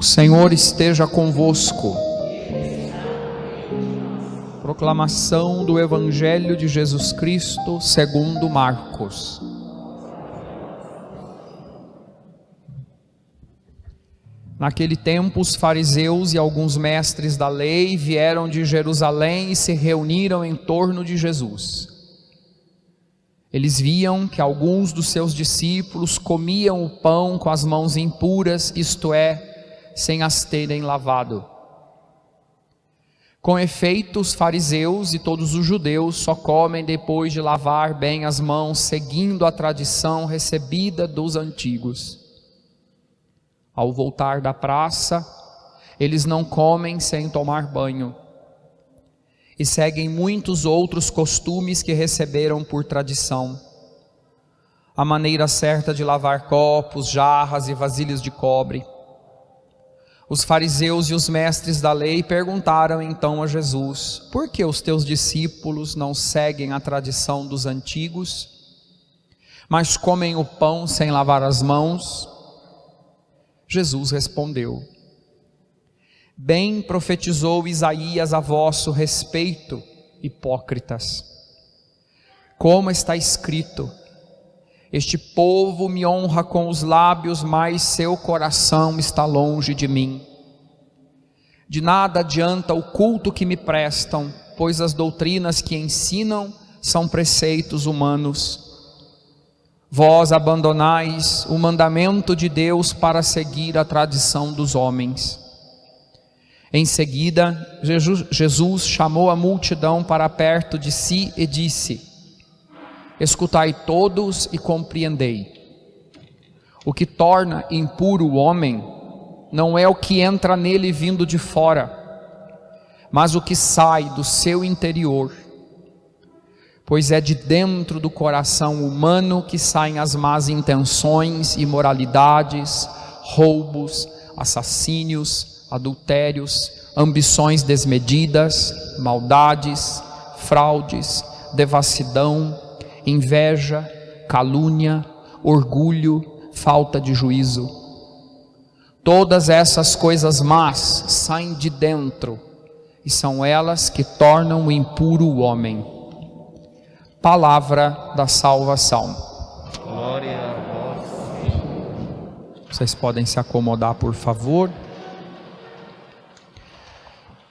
O Senhor esteja convosco. Proclamação do Evangelho de Jesus Cristo segundo Marcos. Naquele tempo, os fariseus e alguns mestres da lei vieram de Jerusalém e se reuniram em torno de Jesus. Eles viam que alguns dos seus discípulos comiam o pão com as mãos impuras, isto é, sem as terem lavado. Com efeito, os fariseus e todos os judeus só comem depois de lavar bem as mãos, seguindo a tradição recebida dos antigos. Ao voltar da praça, eles não comem sem tomar banho, e seguem muitos outros costumes que receberam por tradição. A maneira certa de lavar copos, jarras e vasilhas de cobre. Os fariseus e os mestres da lei perguntaram então a Jesus: por que os teus discípulos não seguem a tradição dos antigos, mas comem o pão sem lavar as mãos? Jesus respondeu: bem profetizou Isaías a vosso respeito, hipócritas. Como está escrito: este povo me honra com os lábios, mas seu coração está longe de mim. De nada adianta o culto que me prestam, pois as doutrinas que ensinam são preceitos humanos. Vós abandonais o mandamento de Deus para seguir a tradição dos homens. Em seguida, Jesus chamou a multidão para perto de si e disse: escutai todos e compreendei. O que torna impuro o homem não é o que entra nele vindo de fora, mas o que sai do seu interior. Pois é de dentro do coração humano que saem as más intenções, imoralidades, roubos, assassínios, adultérios, ambições desmedidas, maldades, fraudes, devassidão, inveja, calúnia, orgulho, falta de juízo. Todas essas coisas más saem de dentro, e são elas que tornam impuro o homem. Palavra da salvação. Glória a vós. Vocês podem se acomodar, por favor.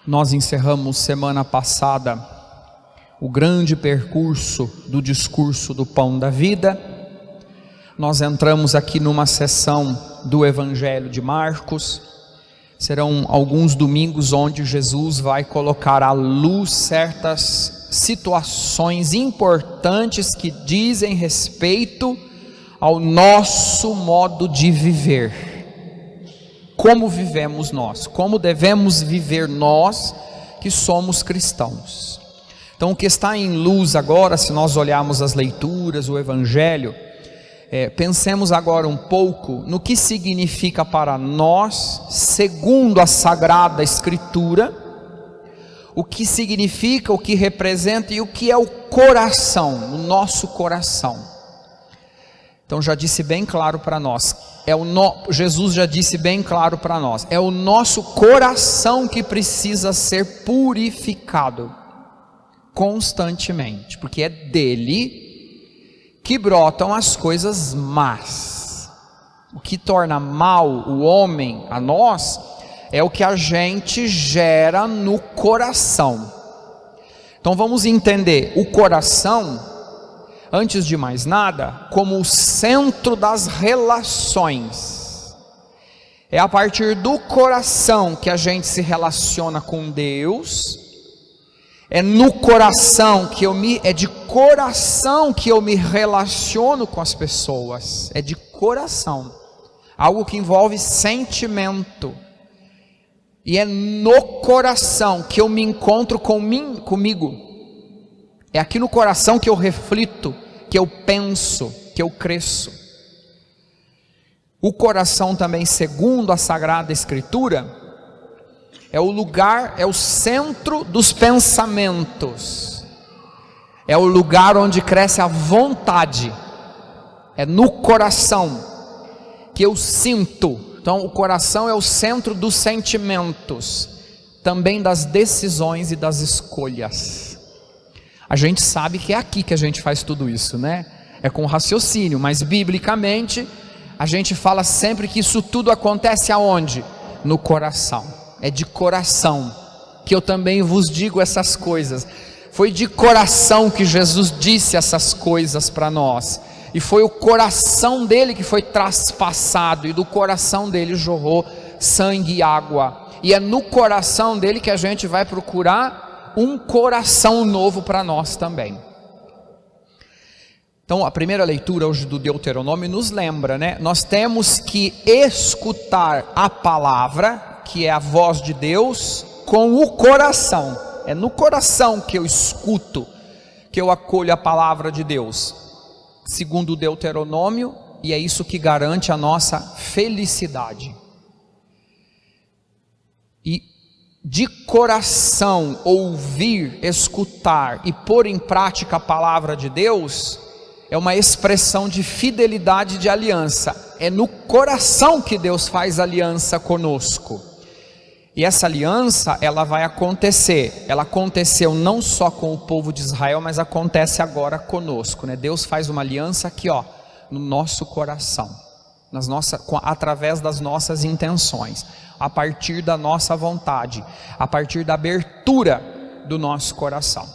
Nós encerramos semana passada o grande percurso do discurso do pão da vida. Nós entramos aqui numa sessão do Evangelho de Marcos. Serão alguns domingos onde Jesus vai colocar à luz certas situações importantes que dizem respeito ao nosso modo de viver. Como vivemos nós? Como devemos viver nós que somos cristãos? Então, o que está em luz agora, se nós olharmos as leituras, o Evangelho, pensemos agora um pouco no que significa para nós, segundo a Sagrada Escritura, o que significa, o que representa e o que é o coração, o nosso coração. Então já disse bem claro para nós, Jesus já disse bem claro para nós, é o nosso coração que precisa ser purificado constantemente, porque é dele que brotam as coisas más. O que torna mal o homem a nós é o que a gente gera no coração. Então vamos entender o coração, antes de mais nada, como o centro das relações. É a partir do coração que a gente se relaciona com Deus. É no coração é de coração que eu me relaciono com as pessoas. É de coração. Algo que envolve sentimento. E é no coração que eu me encontro comigo. É aqui no coração que eu reflito, que eu penso, que eu cresço. O coração também, segundo a Sagrada Escritura, é o lugar, é o centro dos pensamentos. É o lugar onde cresce a vontade. É no coração que eu sinto, Então, o coração é o centro dos sentimentos, também das decisões e das escolhas. A gente sabe que é aqui que a gente faz tudo isso, né? É com raciocínio, mas biblicamente a gente fala sempre que isso tudo acontece aonde? No coração. É de coração que eu também vos digo essas coisas. Foi de coração que Jesus disse essas coisas para nós. E foi o coração dele que foi traspassado, e do coração dele jorrou sangue e água. E é no coração dele que a gente vai procurar um coração novo para nós também. Então a primeira leitura hoje do Deuteronômio nos lembra, né? Nós temos que escutar a palavra, que é a voz de Deus, com o coração. É no coração que eu escuto, que eu acolho a palavra de Deus, segundo o Deuteronômio, e é isso que garante a nossa felicidade. E de coração ouvir, escutar e pôr em prática a palavra de Deus é uma expressão de fidelidade, de aliança. É no coração que Deus faz aliança conosco. E essa aliança, ela vai acontecer. Ela aconteceu não só com o povo de Israel, mas acontece agora conosco, né? Deus faz uma aliança aqui, ó, no nosso coração, através das nossas intenções, a partir da nossa vontade, a partir da abertura do nosso coração.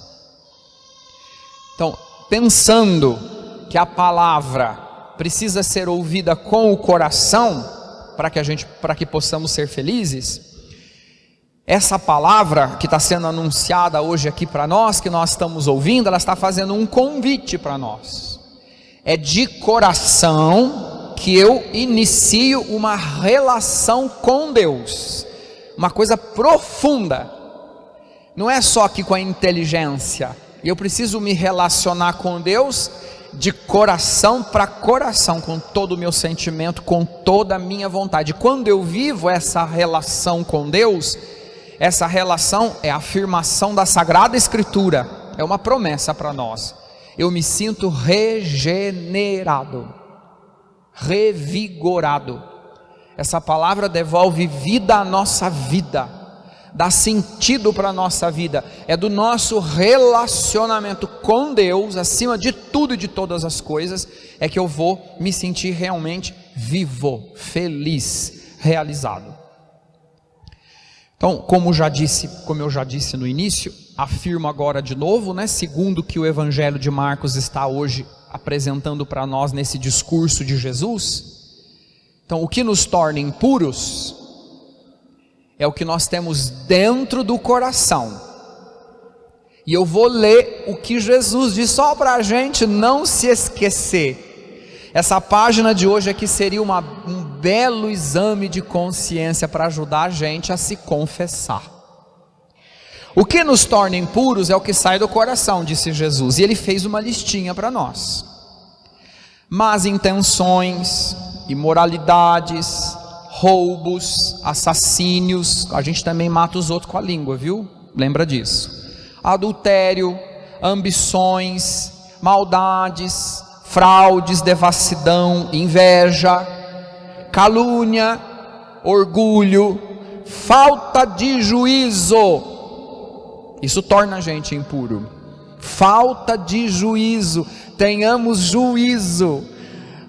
Então, pensando que a palavra precisa ser ouvida com o coração, para que possamos ser felizes, essa palavra que está sendo anunciada hoje aqui para nós, que nós estamos ouvindo, ela está fazendo um convite para nós. É de coração que eu inicio uma relação com Deus, uma coisa profunda. Não é só aqui com a inteligência. Eu preciso me relacionar com Deus de coração para coração, com todo o meu sentimento, com toda a minha vontade. Quando eu vivo essa relação com Deus, essa relação é a afirmação da Sagrada Escritura, é uma promessa para nós. Eu me sinto regenerado, revigorado. Essa palavra devolve vida à nossa vida, dá sentido para a nossa vida. É do nosso relacionamento com Deus, acima de tudo e de todas as coisas, é que eu vou me sentir realmente vivo, feliz, realizado. Então, como eu já disse no início, afirmo agora de novo, né, segundo que o Evangelho de Marcos está hoje apresentando para nós nesse discurso de Jesus. Então, o que nos torna impuros é o que nós temos dentro do coração. E eu vou ler o que Jesus diz, só para a gente não se esquecer. Essa página de hoje aqui seria um belo exame de consciência para ajudar a gente a se confessar. O que nos torna impuros é o que sai do coração, disse Jesus, e ele fez uma listinha para nós. Más intenções, imoralidades, roubos, assassínios, a gente também mata os outros com a língua, viu? Lembra disso. Adultério, ambições, maldades, fraudes, devassidão, inveja, calúnia, orgulho, falta de juízo. Isso torna a gente impuro. Falta de juízo. Tenhamos juízo.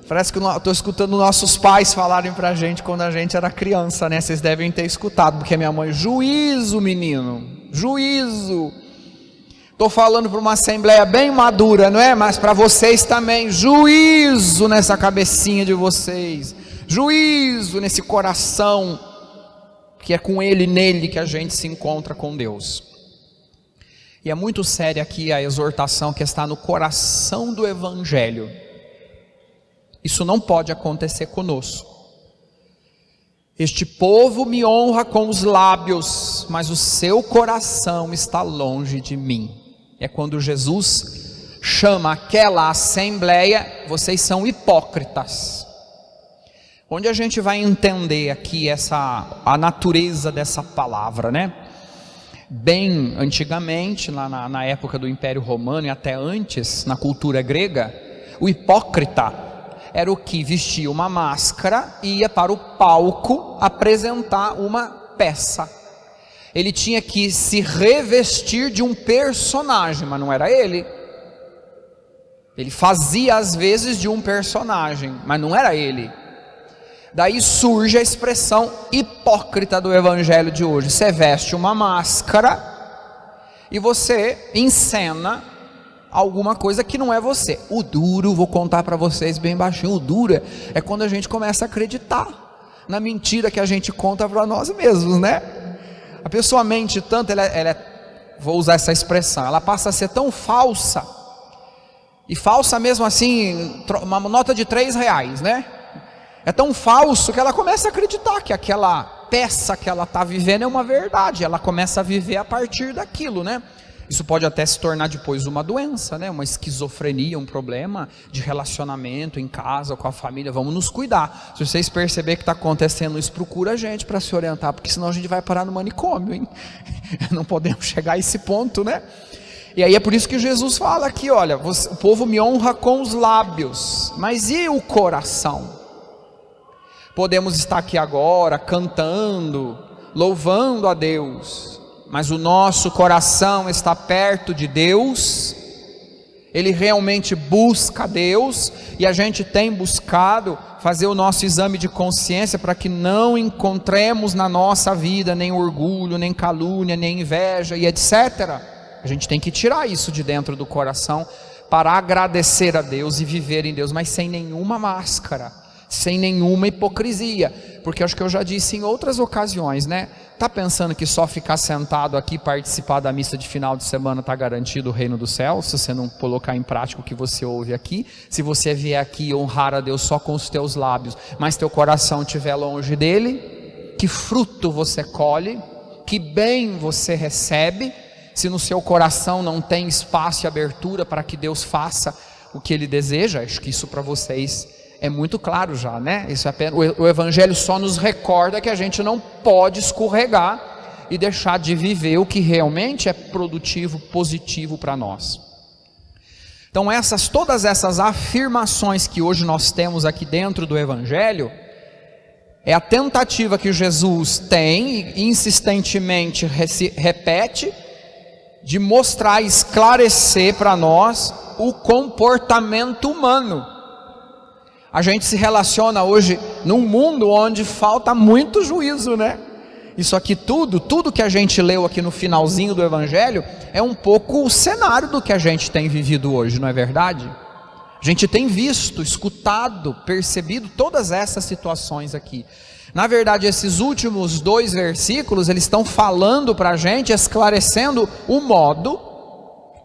Parece que eu estou escutando nossos pais falarem para a gente quando a gente era criança, né? Vocês devem ter escutado, porque minha mãe, juízo, menino, juízo. Estou falando para uma assembleia bem madura, não é? Mas para vocês também, juízo nessa cabecinha de vocês, juízo nesse coração, que é com ele e nele que a gente se encontra com Deus. E é muito séria aqui a exortação que está no coração do Evangelho. Isso não pode acontecer conosco. Este povo me honra com os lábios, mas o seu coração está longe de mim. É quando Jesus chama aquela assembleia, vocês são hipócritas. Onde a gente vai entender aqui a natureza dessa palavra, né? Bem antigamente, lá na época do Império Romano e até antes, na cultura grega, o hipócrita era o que vestia uma máscara e ia para o palco apresentar uma peça. Ele tinha que se revestir de um personagem, mas não era ele. Ele fazia às vezes de um personagem, mas não era ele. Daí surge a expressão hipócrita do evangelho de hoje. Você veste uma máscara e você encena alguma coisa que não é você. O duro, vou contar para vocês bem baixinho, o duro é quando a gente começa a acreditar na mentira que a gente conta para nós mesmos, né? A pessoa mente tanto, vou usar essa expressão, ela passa a ser tão falsa, e falsa mesmo assim, uma nota de R$3, né? É tão falso que ela começa a acreditar que aquela peça que ela está vivendo é uma verdade, ela começa a viver a partir daquilo, né? Isso pode até se tornar depois uma doença, né? Uma esquizofrenia, um problema de relacionamento em casa, com a família. Vamos nos cuidar. Se vocês perceberem que está acontecendo isso, procura a gente para se orientar, porque senão a gente vai parar no manicômio, hein? Não podemos chegar a esse ponto, né? E aí é por isso que Jesus fala aqui, olha, o povo me honra com os lábios, mas e o coração? Podemos estar aqui agora cantando, louvando a Deus, mas o nosso coração está perto de Deus, ele realmente busca Deus, e a gente tem buscado fazer o nosso exame de consciência para que não encontremos na nossa vida nem orgulho, nem calúnia, nem inveja e etc. A gente tem que tirar isso de dentro do coração para agradecer a Deus e viver em Deus, mas sem nenhuma máscara, sem nenhuma hipocrisia, porque acho que eu já disse em outras ocasiões, né? Está pensando que só ficar sentado aqui e participar da missa de final de semana está garantido o reino do céu, se você não colocar em prática o que você ouve aqui? Se você vier aqui honrar a Deus só com os teus lábios, mas teu coração estiver longe dele, que fruto você colhe? Que bem você recebe? Se no seu coração não tem espaço e abertura para que Deus faça o que Ele deseja? Acho que isso para vocês é muito claro já, né? Isso é apenas, o Evangelho só nos recorda que a gente não pode escorregar e deixar de viver o que realmente é produtivo, positivo para nós. Então todas essas afirmações que hoje nós temos aqui dentro do Evangelho, é a tentativa que Jesus tem e insistentemente repete, de mostrar, esclarecer para nós o comportamento humano. A gente se relaciona hoje num mundo onde falta muito juízo, né? Isso aqui tudo que a gente leu aqui no finalzinho do Evangelho é um pouco o cenário do que a gente tem vivido hoje, não é verdade? A gente tem visto, escutado, percebido todas essas situações aqui. Na verdade, esses últimos 2 versículos, eles estão falando para a gente, esclarecendo o modo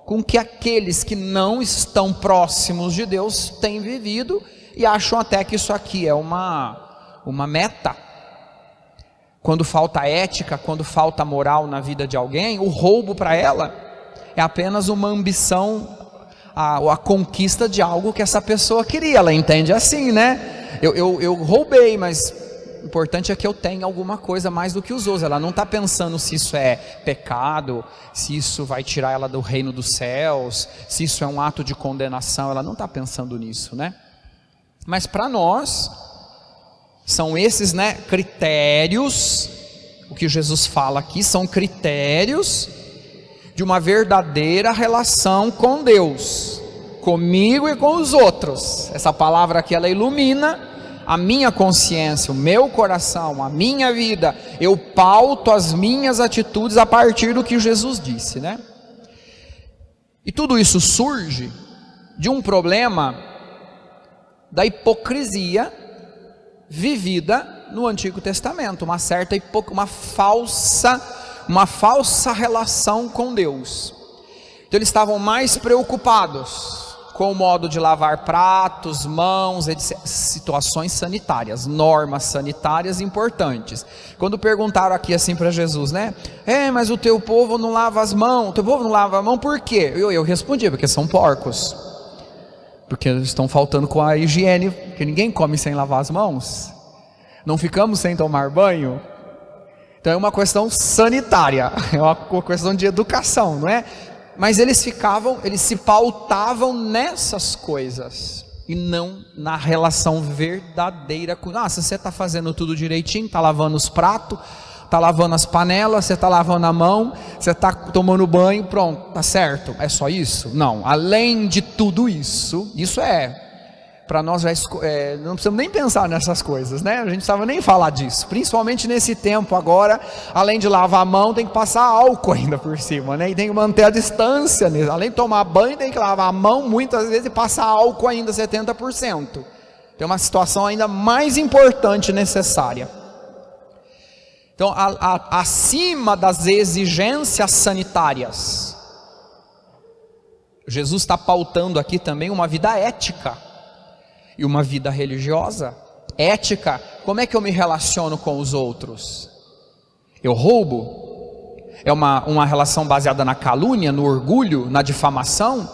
com que aqueles que não estão próximos de Deus têm vivido, e acham até que isso aqui é uma meta. Quando falta ética, quando falta moral na vida de alguém, o roubo para ela é apenas uma ambição, a conquista de algo que essa pessoa queria. Ela entende assim, né? Eu roubei, mas o importante é que eu tenha alguma coisa mais do que os outros. Ela não está pensando se isso é pecado, se isso vai tirar ela do reino dos céus, se isso é um ato de condenação. Ela não está pensando nisso, né? Mas para nós, são esses, né, critérios, o que Jesus fala aqui, são critérios de uma verdadeira relação com Deus, comigo e com os outros. Essa palavra aqui, ela ilumina a minha consciência, o meu coração, a minha vida. Eu pauto as minhas atitudes a partir do que Jesus disse, né? E tudo isso surge de um problema da hipocrisia vivida no Antigo Testamento, uma falsa relação com Deus. Então eles estavam mais preocupados com o modo de lavar pratos, mãos, etc. Situações sanitárias, normas sanitárias importantes. Quando perguntaram aqui assim para Jesus, né? Mas o teu povo não lava as mãos, o teu povo não lava a mão por quê? Eu respondi, porque são porcos. Porque estão faltando com a higiene, porque ninguém come sem lavar as mãos. Não ficamos sem tomar banho. Então é uma questão sanitária, é uma questão de educação, não é? Mas eles se pautavam nessas coisas. e não na relação verdadeira com... se você está fazendo tudo direitinho, está lavando os pratos, está lavando as panelas, você está lavando a mão, você está tomando banho, pronto, está certo, é só isso? Não, além de tudo isso, para nós não precisamos nem pensar nessas coisas, né? A gente não precisava nem falar disso, principalmente nesse tempo agora. Além de lavar a mão, tem que passar álcool ainda por cima, né? E tem que manter a distância, né? Além de tomar banho, tem que lavar a mão muitas vezes e passar álcool ainda 70%. Tem uma situação ainda mais importante e necessária. Então, acima das exigências sanitárias, Jesus está pautando aqui também uma vida ética e uma vida religiosa. Ética, como é que eu me relaciono com os outros? Eu roubo? É uma relação baseada na calúnia, no orgulho, na difamação?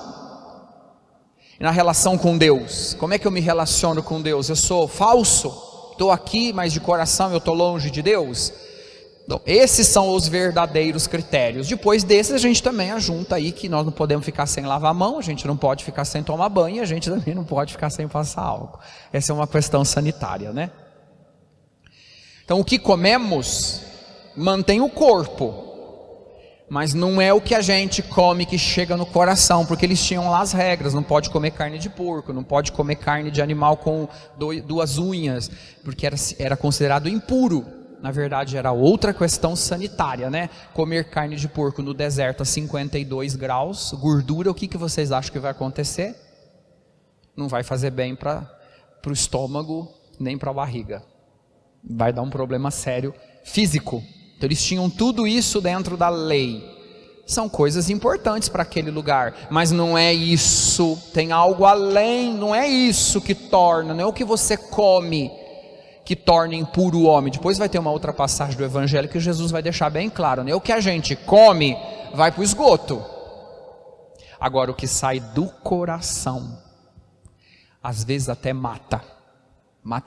E na relação com Deus, como é que eu me relaciono com Deus? Eu sou falso? Estou aqui, mas de coração eu estou longe de Deus? Então, esses são os verdadeiros critérios. Depois desses a gente também ajunta aí que nós não podemos ficar sem lavar a mão, a gente não pode ficar sem tomar banho, a gente também não pode ficar sem passar álcool. Essa é uma questão sanitária, né? Então o que comemos mantém o corpo, mas não é o que a gente come que chega no coração, porque eles tinham lá as regras: não pode comer carne de porco, não pode comer carne de animal com duas unhas, porque era considerado impuro. Na verdade era outra questão sanitária, né? Comer carne de porco no deserto a 52 graus, gordura, o que vocês acham que vai acontecer? Não vai fazer bem para o estômago, nem para a barriga. Vai dar um problema sério físico. Então eles tinham tudo isso dentro da lei. São coisas importantes para aquele lugar, mas não é isso, tem algo além, não é isso que torna, não é o que você come que torna impuro o homem. Depois vai ter uma outra passagem do Evangelho que Jesus vai deixar bem claro, né? O que a gente come vai para o esgoto. Agora o que sai do coração, às vezes até mata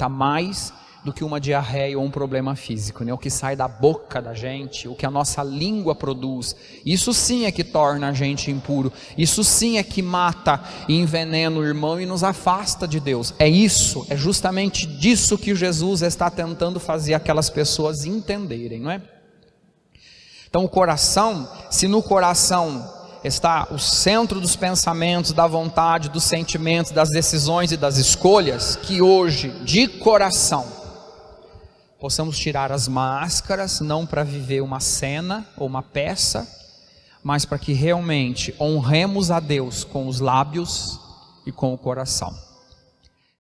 mais do que uma diarreia ou um problema físico, né? O que sai da boca da gente, o que a nossa língua produz, isso sim é que torna a gente impuro, isso sim é que mata e envenena o irmão e nos afasta de Deus. É justamente disso que Jesus está tentando fazer aquelas pessoas entenderem, não é? Então o coração, se no coração está o centro dos pensamentos, da vontade, dos sentimentos, das decisões e das escolhas, que hoje, de coração, possamos tirar as máscaras, não para viver uma cena ou uma peça, mas para que realmente honremos a Deus com os lábios e com o coração.